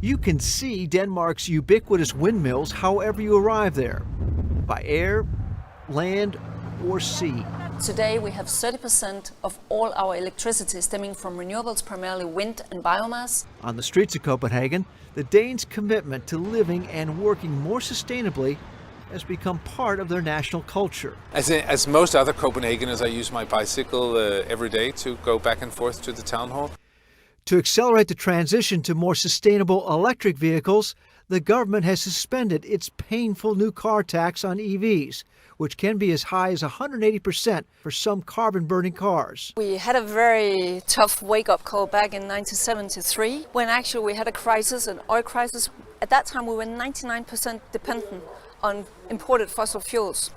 You can see Denmark's ubiquitous windmills however you arrive there, by air, land, or sea. Today we have 30% of all our electricity stemming from renewables, primarily wind and biomass. On the streets of Copenhagen, the Danes' commitment to living and working more sustainably has become part of their national culture. As most other Copenhageners, I use my bicycle every day to go back and forth to the town hall. To accelerate the transition to more sustainable electric vehicles, the government has suspended its painful new car tax on EVs, which can be as high as 180% for some carbon-burning cars. We had a very tough wake-up call back in 1973, when actually we had a crisis, an oil crisis. At that time we were 99% dependent on imported fossil fuels.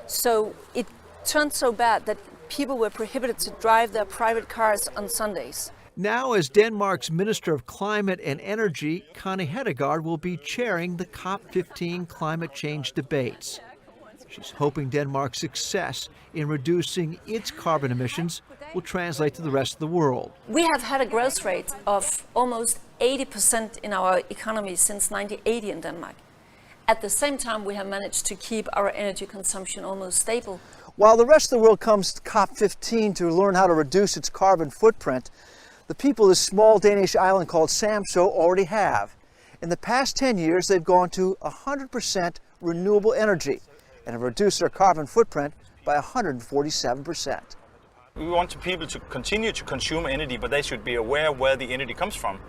So it turned so bad that people were prohibited to drive their private cars on Sundays. Now, as Denmark's Minister of Climate and Energy, Connie Hedegaard will be chairing the COP15 climate change debates. She's hoping Denmark's success in reducing its carbon emissions will translate to the rest of the world. We have had a growth rate of almost 80% in our economy since 1980 in Denmark. At the same time, we have managed to keep our energy consumption almost stable. While the rest of the world comes to COP15 to learn how to reduce its carbon footprint, the people of this small Danish island called Samso already have. In the past 10 years, they've gone to 100% renewable energy and have reduced their carbon footprint by 147%. We want people to continue to consume energy, but they should be aware where the energy comes from.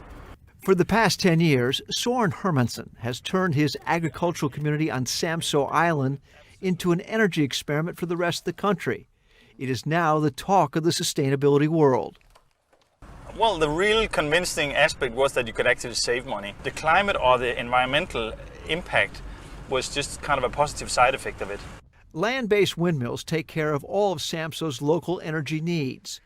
For the past 10 years, Søren Hermansen has turned his agricultural community on Samso Island into an energy experiment for the rest of the country. It is now the talk of the sustainability world. Well, the real convincing aspect was that you could actually save money. The climate or the environmental impact was just kind of a positive side effect of it. Land-based windmills take care of all of Samso's local energy needs.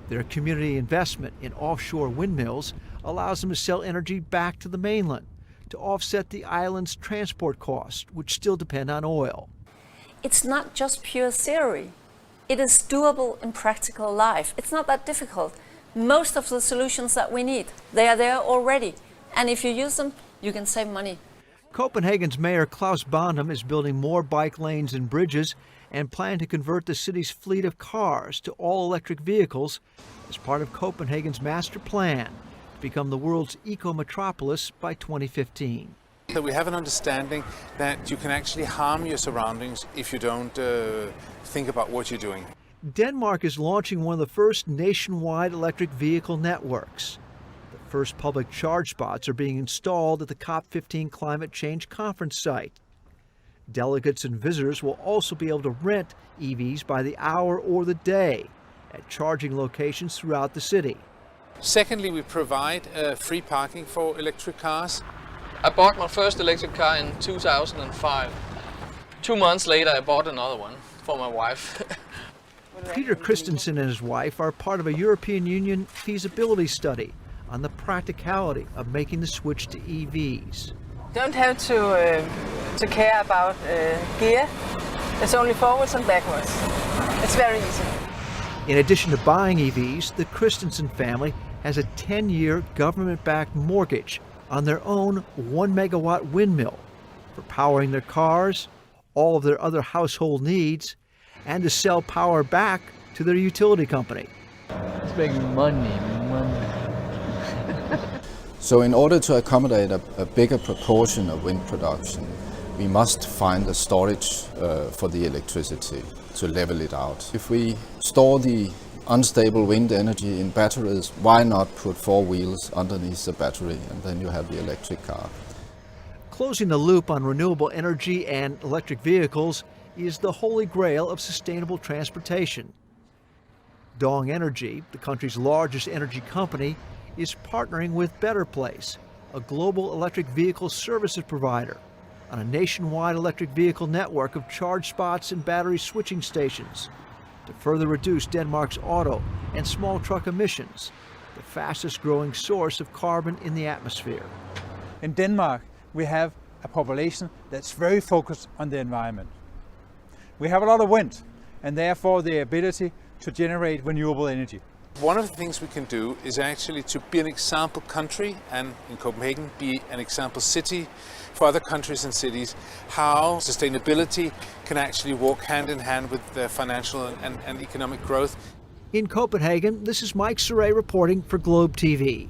Their community investment in offshore windmills allows them to sell energy back to the mainland to offset the island's transport costs, which still depend on oil. It's not just pure theory. It is doable in practical life. It's not that difficult. Most of the solutions that we need, they are there already. And if you use them, you can save money. Copenhagen's Mayor Klaus Bondum is building more bike lanes and bridges and plan to convert the city's fleet of cars to all-electric vehicles as part of Copenhagen's master plan to become the world's eco-metropolis by 2015. So we have an understanding that you can actually harm your surroundings if you don't think about what you're doing. Denmark is launching one of the first nationwide electric vehicle networks. The first public charge spots are being installed at the COP15 climate change conference site. Delegates and visitors will also be able to rent EVs by the hour or the day at charging locations throughout the city. Secondly, we provide free parking for electric cars. I bought my first electric car in 2005. 2 months later, I bought another one for my wife. Peter Christensen and his wife are part of a European Union feasibility study on the practicality of making the switch to EVs. Don't have to care about gear. It's only forwards and backwards. It's very easy. In addition to buying EVs, the Christensen family has a 10-year government-backed mortgage on their own 1-megawatt windmill for powering their cars, all of their other household needs, and to sell power back to their utility company. It's making money. So in order to accommodate a bigger proportion of wind production, we must find a storage for the electricity to level it out. If we store the unstable wind energy in batteries, why not put 4 wheels underneath the battery and then you have the electric car? Closing the loop on renewable energy and electric vehicles is the holy grail of sustainable transportation. Dong Energy, the country's largest energy company, is partnering with Better Place, a global electric vehicle services provider, on a nationwide electric vehicle network of charge spots and battery switching stations to further reduce Denmark's auto and small truck emissions, the fastest growing source of carbon in the atmosphere. In Denmark, we have a population that's very focused on the environment. We have a lot of wind and therefore the ability to generate renewable energy. One of the things we can do is actually to be an example country, and in Copenhagen be an example city for other countries and cities, how sustainability can actually walk hand in hand with the financial and economic growth. In Copenhagen, this is Mike Saray reporting for Globe TV.